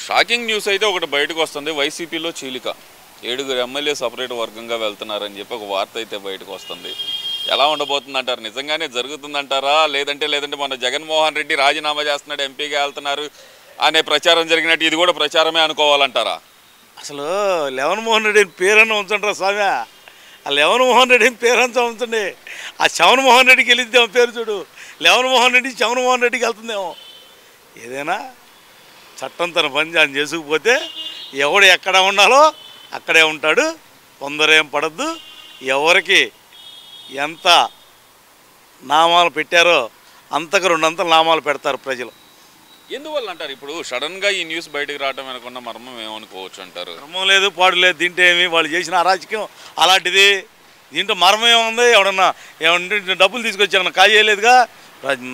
Shocking news అయితే ఒకటి బయటకు వస్తుంది. వైసీపీలో చీలిక 7 ఎమ్మెల్యే సపరేట్ వర్గంగా వెళ్తున్నారని చెప్పి ఒక వార్త అయితే బయటకు వస్తుంది. ఎలా ఉండబోతుంది అంటారు? నిజంగానే జరుగుతుందంటారా? లేదంటే మన జగన్మోహన్ రెడ్డి రాజీనామా చేస్తున్నాడు, ఎంపీగా వెళ్తున్నారు అనే ప్రచారం జరిగినట్టు ఇది కూడా ప్రచారమే అనుకోవాలంటారా? అసలు లెవన్మోహన్ రెడ్డి పేరన్నా ఉంచంటారా స్వామి? ఆ లెవన్మోహన్ రెడ్డిని పేరంతా ఉంచండి. ఆ చవన్మోహన్ రెడ్డికి వెళ్ళిద్దాం పేరు చూడు. లెవన్మోహన్ రెడ్డి చవన్మోహన్ రెడ్డికి వెళ్తుందేమో. ఏదైనా చట్టం తన పని ఆయన చేసుకుపోతే ఎవడు ఎక్కడ ఉండాలో అక్కడే ఉంటాడు. తొందర ఏం పడద్దు. ఎవరికి ఎంత నామాలు పెట్టారో అంతకు 2 నామాలు పెడతారు ప్రజలు. ఎందువల్ల అంటారు? ఇప్పుడు సడన్గా ఈ న్యూస్ బయటకు రావడం వెనుకున్న మర్మం ఏమనుకోవచ్చు అంటారు? మర్మం లేదు, పాడు లేదు. దీంట్లో ఏమి వాళ్ళు చేసిన అరాచకం అలాంటిది. దీంట్లో మర్మం ఏముంది? ఏమన్నా డబ్బులు తీసుకొచ్చామన్నా కాజేయలేదుగా.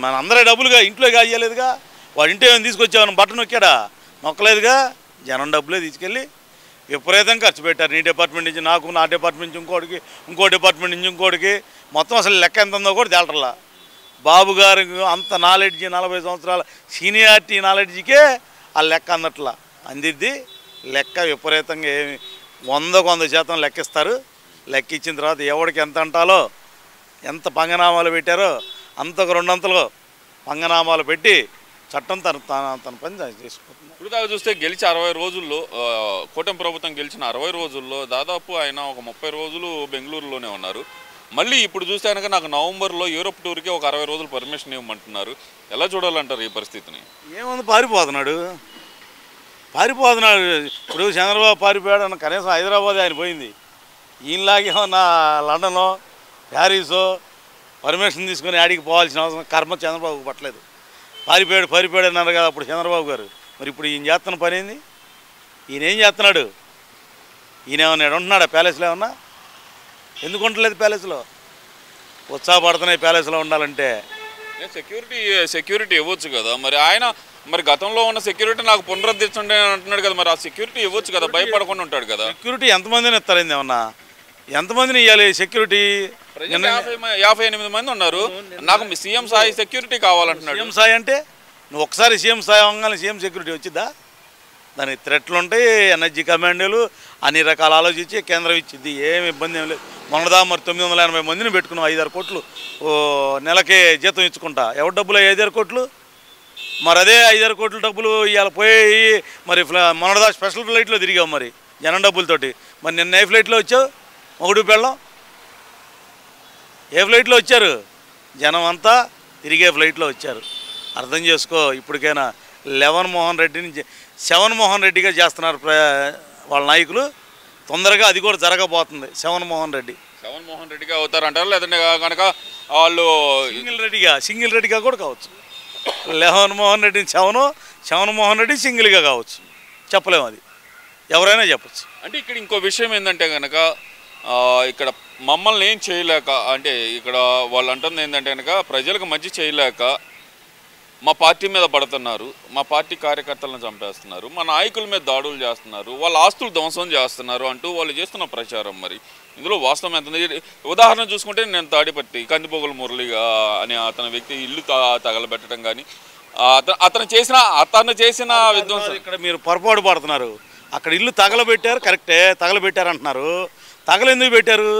మన అందరే డబ్బులుగా ఇంట్లో కాజేయలేదుగా. వాడు ఇంట్లో ఏమైనా తీసుకొచ్చామన్నా బట్టను నొక్కాడా? నొక్కలేదుగా. జనం డబ్బులే తీసుకెళ్ళి విపరీతంగా ఖర్చు పెట్టారు. నీ డిపార్ట్మెంట్ నుంచి నాకు, నా డిపార్ట్మెంట్ నుంచి ఇంకోటికి, ఇంకో డిపార్ట్మెంట్ నుంచి ఇంకోటికి. మొత్తం అసలు లెక్క ఎంత ఉందో కూడా తేలటల్లా. బాబు గారు అంత నాలెడ్జి, 40 సంవత్సరాల సీనియారిటీ నాలెడ్జికే ఆ లెక్క అన్నట్లా అందిద్ది. లెక్క విపరీతంగా ఏమి 100% లెక్కిస్తారు. లెక్కించిన తర్వాత ఎవరికి ఎంత అంటాలో, ఎంత పంగనామాలు పెట్టారో అంతకు 2 పంగనామాలు పెట్టి చట్టం తన పని చేసుకుంటుంది. ఇప్పుడు దాకా చూస్తే గెలిచి 60 రోజుల్లో, కూటమి ప్రభుత్వం గెలిచిన 60 రోజుల్లో దాదాపు ఆయన ఒక 30 రోజులు బెంగళూరులోనే ఉన్నారు. మళ్ళీ ఇప్పుడు చూస్తే కనుక నాకు నవంబర్లో యూరోప్ టూర్కి ఒక 60 రోజులు పర్మిషన్ ఇవ్వమంటున్నారు. ఎలా చూడాలంటారు ఈ పరిస్థితిని? ఏముంది, పారిపోతున్నాడు. ఇప్పుడు చంద్రబాబు పారిపోయాడు. కనీసం హైదరాబాద్ ఆయన పోయింది. ఈయనలాగే ఏమన్నా లండనో ప్యారిసో పర్మిషన్ తీసుకొని ఆడికి పోవాల్సిన అవసరం కర్మ చంద్రబాబుకు పట్టలేదు. పారిపోయాడు అన్నారు కదా అప్పుడు చంద్రబాబు గారు. మరి ఇప్పుడు ఈయన చేస్తున్న పని ఏంది? ఈయన ఏం చేస్తున్నాడు? ఈయన ఏమన్నా ఉంటున్నాడా ప్యాలెస్లో? ఏమన్నా ఎందుకు ఉండలేదు ప్యాలెస్లో? ఉత్సాహపడుతున్నాయి ప్యాలెస్లో ఉండాలంటే. సెక్యూరిటీ ఇవ్వచ్చు కదా. మరి గతంలో ఉన్న సెక్యూరిటీ నాకు పునరుద్ధరించండి అంటున్నాడు కదా. మరి ఆ సెక్యూరిటీ ఇవ్వచ్చు కదా, భయపడకుండా ఉంటాడు కదా. సెక్యూరిటీ ఎంతమందిని ఇస్తారైంది? ఏమన్నా ఎంతమందిని ఇవ్వాలి సెక్యూరిటీ? 58 మంది ఉన్నారు. నాకు సీఎం స్థాయి సెక్యూరిటీ కావాలంటున్నాడు. సీఎం స్థాయి అంటే నువ్వు ఒకసారి సీఎం స్థాయి అవ్వగానే సీఎం సెక్యూరిటీ వచ్చిద్దా? దానికి థ్రెట్లు ఉంటాయి, ఎనర్జీ కమాండోలు అన్ని రకాల ఆలోచించి కేంద్రం ఇచ్చింది. ఏమి ఇబ్బంది ఏం లేదు. మొన్నదా మరి 980 మందిని పెట్టుకున్నాం. 5-6 కోట్లు నెలకే జీతం ఇచ్చుకుంటా. ఎవరి డబ్బులు 5-6 కోట్లు? మరి అదే 5-6 కోట్ల డబ్బులు ఇవాళ పోయి మరి మొన్నదా స్పెషల్ ఫ్లైట్లో తిరిగావు మరి జనం డబ్బులతోటి. మరి నిన్న ఏ ఫ్లైట్లో వచ్చావు? మొగుడు పెళ్ళం ఏ ఫ్లైట్లో వచ్చారు? జనం అంతా తిరిగే ఫ్లైట్లో వచ్చారు. అర్థం చేసుకో. ఇప్పటికైనా లెవన్మోహన్ రెడ్డిని శవన్మోహన్ రెడ్డిగా చేస్తున్నారు వాళ్ళ నాయకులు. తొందరగా అది కూడా జరగబోతుంది. శవన్మోహన్ రెడ్డిగా అవుతారంటారు. లేదంటే కనుక వాళ్ళు సింగిల్ రెడ్డిగా కూడా కావచ్చు. లెవన్మోహన్ రెడ్డిని శవన్మోహన్ రెడ్డి సింగిల్గా కావచ్చు. చెప్పలేము, అది ఎవరైనా చెప్పచ్చు. అంటే ఇక్కడ ఇంకో విషయం ఏంటంటే కనుక ఇక్కడ మమ్మల్ని ఏం చేయలేక, అంటే ఇక్కడ వాళ్ళు అంటుంది ఏంటంటే కనుక ప్రజలకు మంచి చేయలేక మా పార్టీ మీద పడుతున్నారు, మా పార్టీ కార్యకర్తలను చంపేస్తున్నారు, మా నాయకుల మీద దాడులు చేస్తున్నారు, వాళ్ళ ఆస్తులు ధ్వంసం చేస్తున్నారు అంటూ వాళ్ళు చేస్తున్న ప్రచారం. మరి ఇందులో వాస్తవం ఎంత ఉంది? ఉదాహరణ చూసుకుంటే నేను తాడిపత్రి కందిపోగుల మురళి అనే అతని వ్యక్తి ఇల్లు తగలబెట్టడం కానీ అతను చేసిన విధ్వంసం. ఇక్కడ మీరు పొరపాటు పడుతున్నారు. అక్కడ ఇల్లు తగలబెట్టారు, కరెక్టే, తగలబెట్టారు అంటున్నారు. తగలెందుకు పెట్టారు?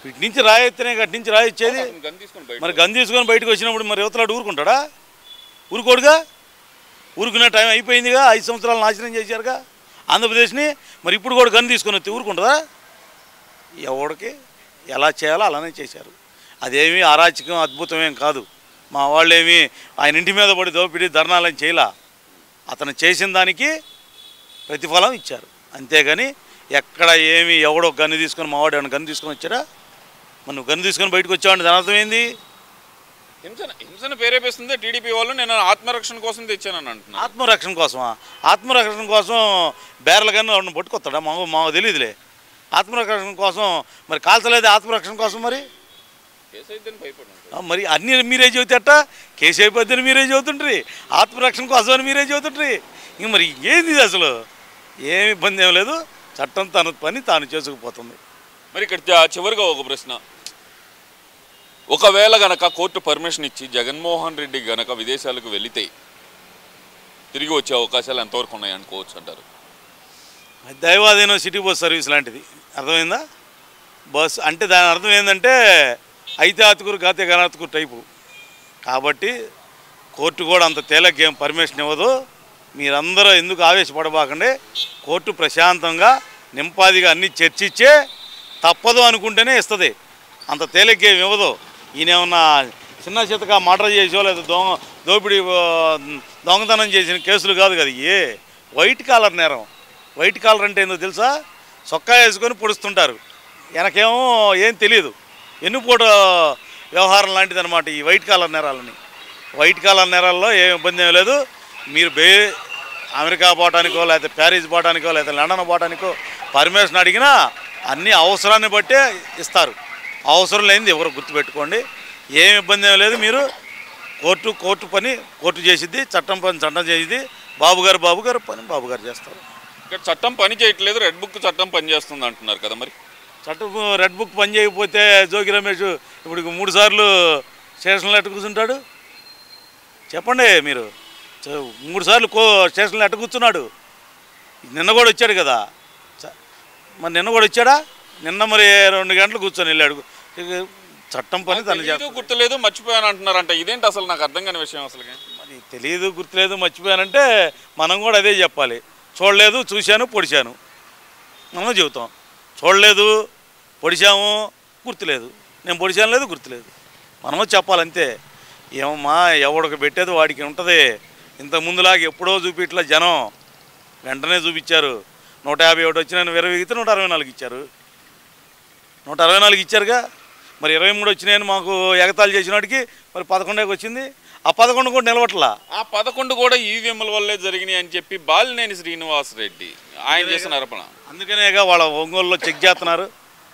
ఇటు నుంచి రాయెత్తనే అటు నుంచి రాయొచ్చేది. మరి గన్ తీసుకొని బయటకు వచ్చినప్పుడు మరి యువతలాడు ఊరుకుంటాడా? ఊరుకోడుగా. ఊరుకునే టైం అయిపోయిందిగా. 5 సంవత్సరాలు నాశనం చేశారుగా ఆంధ్రప్రదేశ్ని. మరి ఇప్పుడు కూడా గన్ తీసుకొని వస్తే ఊరుకుంటుందా? ఎవడికి ఎలా చేయాలో అలానే చేశారు. అదేమీ అరాచకం అద్భుతమేం కాదు. మా వాళ్ళు ఏమి ఆయన ఇంటి మీద పడి దోపిడీ ధర్నాలని చేయలా. అతను చేసిన దానికి ప్రతిఫలం ఇచ్చారు. అంతేగాని ఎక్కడ ఏమి ఎవడో గన్ను తీసుకొని మావాడు ఏమైనా గన్ను తీసుకొని వచ్చాడా? మరి నువ్వు గన్ను తీసుకొని బయటకు వచ్చావంటే దాని అర్థం ఏంది? హింసను ప్రేరేపిస్తుంది టీడీపీ వాళ్ళు. నేను ఆత్మరక్షణ కోసం తెచ్చానని అంటున్నాను. ఆత్మరక్షణ కోసమా? ఆత్మరక్షణ కోసం బేరల గన్ను ఎవరిని పట్టుకొస్తాడా? మాకు తెలియదులే. ఆత్మరక్షణ కోసం మరి కాల్చలేదు. ఆత్మరక్షణ కోసం మరి అన్నీ మీరే చెబుతేట. కేసు అయిపోద్దని మీరే చెబుతుంటారు, ఆత్మరక్షణ కోసం అని మీరే చెబుతుంటారు. ఇంక మరి ఏంది అసలు? ఏమి ఇబ్బంది ఏం లేదు. చట్టం తన పని తాను చేసుకుపోతుంది. మరి ఇక్కడ చివరిగా ఒక ప్రశ్న. ఒకవేళ గనక కోర్టు పర్మిషన్ ఇచ్చి జగన్మోహన్ రెడ్డి గనక విదేశాలకు వెళితే తిరిగి వచ్చే అవకాశాలు ఎంతవరకు ఉన్నాయి అనుకోవచ్చు అంటారు? దైవాధీనం సిటీ బస్ సర్వీస్ లాంటిది, అర్థమైందా? బస్ అంటే దాని అర్థం ఏంటంటే అయితే అతుకురు కాతే గనతుకురు టైపు. కాబట్టి కోర్టు కూడా అంత తేలిగ్గా పర్మిషన్ ఇవ్వదు. మీరందరూ ఎందుకు ఆవేశపడబాకండి. కోర్టు ప్రశాంతంగా నింపాదిగా అన్నీ చర్చించే తప్పదు అనుకుంటేనే ఇస్తుంది, అంత తేలిగ్గా ఇవ్వదు. ఈయనేమన్నా చిన్న చితక మర్డర్ చేసో లేదా దోపిడీ దొంగతనం చేసిన కేసులు కాదు కదా. వైట్ కాలర్ నేరం. వైట్ కాలర్ అంటే ఏందో తెలుసా? సొక్కా వేసుకొని పొడుస్తుంటారు, వెనకేమో ఏం తెలియదు. ఎన్నుపోటు వ్యవహారం లాంటిది అనమాట ఈ వైట్ కాలర్ నేరాలని. వైట్ కాలర్ నేరాల్లో ఏం ఇబ్బంది ఏం లేదు. మీరు అమెరికా పోవటానికో లేకపోతే ప్యారిస్ పోవటానికో లేకపోతే లండన్ పోవటానికో పర్మిషన్ అడిగినా అన్నీ అవసరాన్ని బట్టే ఇస్తారు. అవసరం లేనిది ఎవరు గుర్తుపెట్టుకోండి. ఏం ఇబ్బంది ఏం లేదు. మీరు కోర్టు పని కోర్టు చేసిద్ది, చట్టం పని చట్టం చేసిద్ది. బాబు గారు పని బాబు గారు చేస్తారు. ఇక్కడ చట్టం పని చేయట్లేదు, రెడ్ బుక్ చట్టం పని చేస్తుంది అంటున్నారు కదా. మరి చట్టం రెడ్ బుక్ పని చేయకపోతే జోగి రమేష్ ఇప్పుడు 3 సార్లు స్టేషన్లో ఎట్ట కూర్చుంటాడు చెప్పండి మీరు? 3 సార్లు స్టేషన్లో ఎట్ట కూర్చున్నాడు? నిన్న కూడా వచ్చాడు కదా. మరి నిన్న కూడా వచ్చాడా? నిన్న మరి 2 గంటలు కూర్చొని వెళ్ళాడు. చట్టం పని తను చేస్తాడు. గుర్తులేదు, మర్చిపోయాను అంటున్నారంట. ఇదేంటి అసలు? నాకు అర్థం కాని విషయం అసలు. మరి తెలియదు, గుర్తులేదు, మర్చిపోయానంటే మనం కూడా అదే చెప్పాలి. చూడలేదు, చూశాను, పొడిచాను మనం చెబుతాం. చూడలేదు, పొడిచాము, గుర్తులేదు. నేను పొడిచాను లేదు, గుర్తులేదు, మనము చెప్పాలంతే. ఏమమ్మా ఎవడికి పెట్టేది వాడికి ఉంటుంది. ఇంత ముందులాగా ఎప్పుడో చూపిట్లా జనం వెంటనే చూపించారు. 151 వచ్చిన 20 ఇస్తే 164 ఇచ్చారు. 164 ఇచ్చారుగా. మరి 23 వచ్చినాయని మాకు ఎగతాళి చేసిన వాడికి మరి 11 వచ్చింది. ఆ 11 కూడా నిలవట్లా. ఆ 11 కూడా ఈవీఎంల వల్లే జరిగినాయి అని చెప్పి బాలినేని శ్రీనివాసరెడ్డి ఆయన చేసిన అర్పణ. అందుకనేగా వాళ్ళ ఒంగోలులో చెక్ చేస్తున్నారు.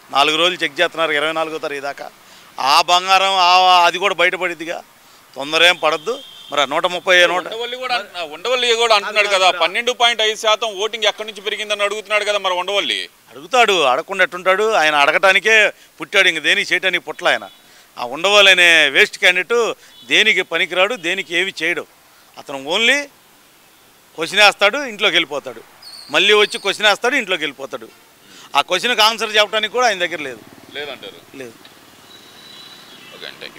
4 రోజులు చెక్ చేస్తున్నారు, 24వ తారీఖు దాకా. ఆ బంగారం అది కూడా బయటపడిద్దిగా, తొందర ఏం పడద్దు. మరి 130 ఉండవల్లి కూడా అంటున్నాడు కదా 12.5% ఓటింగ్ ఎక్కడి నుంచి పెరిగిందని అడుగుతున్నాడు కదా. మరి ఉండవల్లి అడుగుతాడు, అడగకుండా ఎట్టుంటాడు? ఆయన అడగటానికే పుట్టాడు, ఇంక దేనికి చేయటానికి పుట్ల ఆయన. ఆ ఉండవల్లి అనే వేస్ట్ క్యాండిడేట్ దేనికి పనికిరాడు, దేనికి ఏమి చేయడు. అతను ఓన్లీ క్వశ్చన్ వేస్తాడు, ఇంట్లోకి వెళ్ళిపోతాడు. మళ్ళీ వచ్చి క్వశ్చన్ వేస్తాడు, ఇంట్లోకి వెళ్ళిపోతాడు. ఆ క్వశ్చన్కి ఆన్సర్ చెప్పడానికి కూడా ఆయన దగ్గర లేదంటారు. లేదు. Okay, thank you.